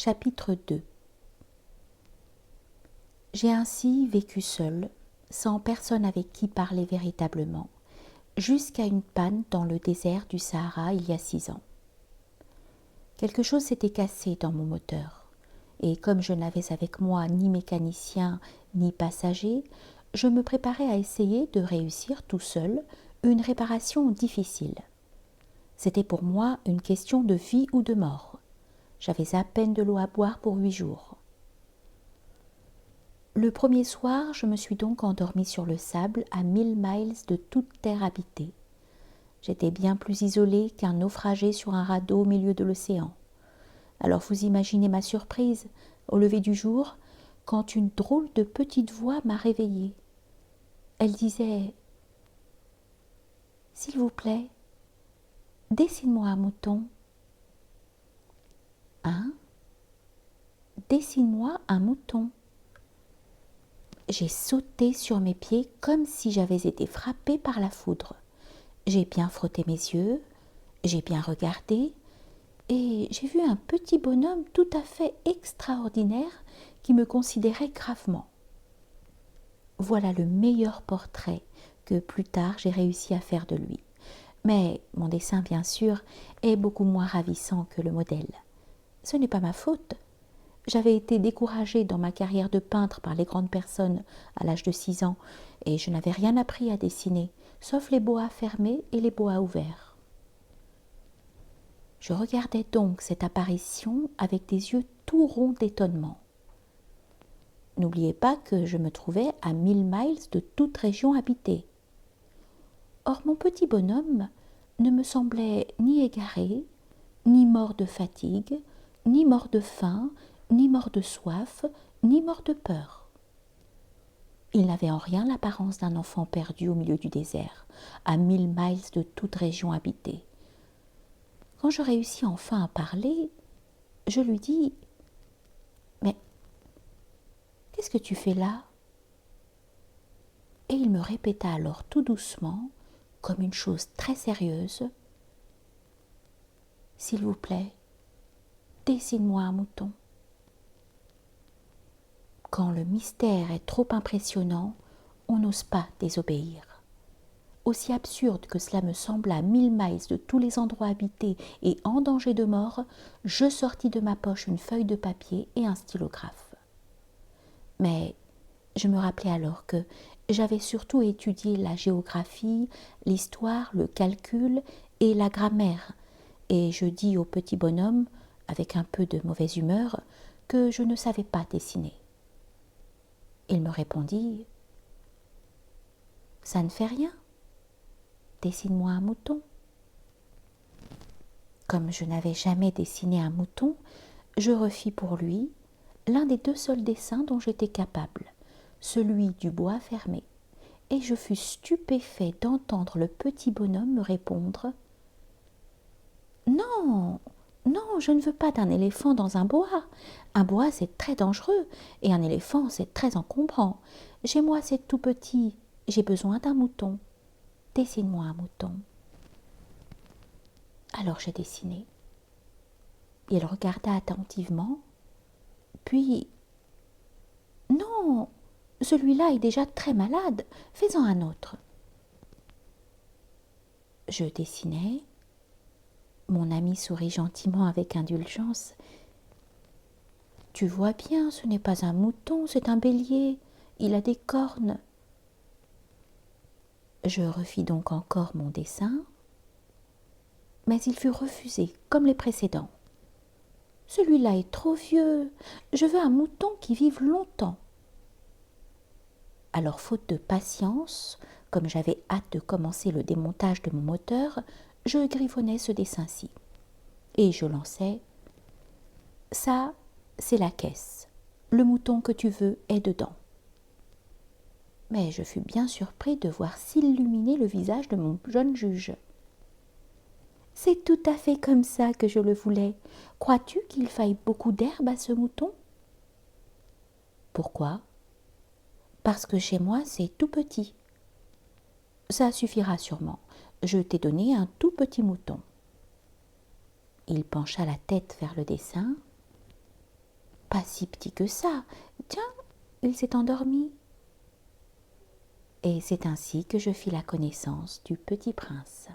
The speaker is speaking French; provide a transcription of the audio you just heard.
Chapitre 2. J'ai ainsi vécu seule, sans personne avec qui parler véritablement, jusqu'à une panne dans le désert du Sahara il y a 6 ans. Quelque chose s'était cassé dans mon moteur, et comme je n'avais avec moi ni mécanicien ni passager, je me préparais à essayer de réussir tout seul une réparation difficile. C'était pour moi une question de vie ou de mort. J'avais à peine de l'eau à boire pour 8 jours. Le premier soir, je me suis donc endormie sur le sable à 1000 miles de toute terre habitée. J'étais bien plus isolée qu'un naufragé sur un radeau au milieu de l'océan. Alors vous imaginez ma surprise, au lever du jour, quand une drôle de petite voix m'a réveillée. Elle disait « S'il vous plaît, dessine-moi un mouton. » « Hein ? Dessine-moi un mouton. » J'ai sauté sur mes pieds comme si j'avais été frappée par la foudre. J'ai bien frotté mes yeux, j'ai bien regardé, et j'ai vu un petit bonhomme tout à fait extraordinaire qui me considérait gravement. Voilà le meilleur portrait que plus tard j'ai réussi à faire de lui. Mais mon dessin, bien sûr, est beaucoup moins ravissant que le modèle. Ce n'est pas ma faute. J'avais été découragée dans ma carrière de peintre par les grandes personnes à l'âge de 6 ans, et je n'avais rien appris à dessiner, sauf les boas fermés et les boas ouverts. Je regardais donc cette apparition avec des yeux tout ronds d'étonnement. N'oubliez pas que je me trouvais à 1000 miles de toute région habitée. Or mon petit bonhomme ne me semblait ni égaré, ni mort de fatigue, ni mort de faim, ni mort de soif, ni mort de peur. Il n'avait en rien l'apparence d'un enfant perdu au milieu du désert, à 1000 miles de toute région habitée. Quand je réussis enfin à parler, je lui dis « Mais qu'est-ce que tu fais là ?» Et il me répéta alors tout doucement, comme une chose très sérieuse « S'il vous plaît, dessine-moi un mouton. » Quand le mystère est trop impressionnant, on n'ose pas désobéir. Aussi absurde que cela me sembla à 1000 miles de tous les endroits habités et en danger de mort, je sortis de ma poche une feuille de papier et un stylographe. Mais je me rappelai alors que j'avais surtout étudié la géographie, l'histoire, le calcul et la grammaire, et je dis au petit bonhomme, avec un peu de mauvaise humeur, que je ne savais pas dessiner. Il me répondit « Ça ne fait rien, dessine-moi un mouton. » Comme je n'avais jamais dessiné un mouton, je refis pour lui l'un des 2 seuls dessins dont j'étais capable, celui du bois fermé, et je fus stupéfait d'entendre le petit bonhomme me répondre « Non, non, je ne veux pas d'un éléphant dans un bois. Un bois, c'est très dangereux, et un éléphant, c'est très encombrant. Chez moi, c'est tout petit. J'ai besoin d'un mouton. Dessine-moi un mouton. » Alors j'ai dessiné. Il regarda attentivement, puis « Non, celui-là est déjà très malade. Fais-en un autre. » Je dessinai. Mon ami sourit gentiment avec indulgence. « Tu vois bien, ce n'est pas un mouton, c'est un bélier. Il a des cornes. » Je refis donc encore mon dessin, mais il fut refusé comme les précédents. « Celui-là est trop vieux. Je veux un mouton qui vive longtemps. » Alors, faute de patience, comme j'avais hâte de commencer le démontage de mon moteur, je griffonnais ce dessin-ci. Et je lançais « Ça, c'est la caisse. Le mouton que tu veux est dedans. » Mais je fus bien surpris de voir s'illuminer le visage de mon jeune juge. « C'est tout à fait comme ça que je le voulais. Crois-tu qu'il faille beaucoup d'herbe à ce mouton ? » ?»« Pourquoi ? » ?»« Parce que chez moi, c'est tout petit. »« Ça suffira sûrement. Je t'ai donné un tout petit mouton. » Il pencha la tête vers le dessin. pas si petit que ça. Tiens, il s'est endormi. » Et c'est ainsi que je fis la connaissance du petit prince.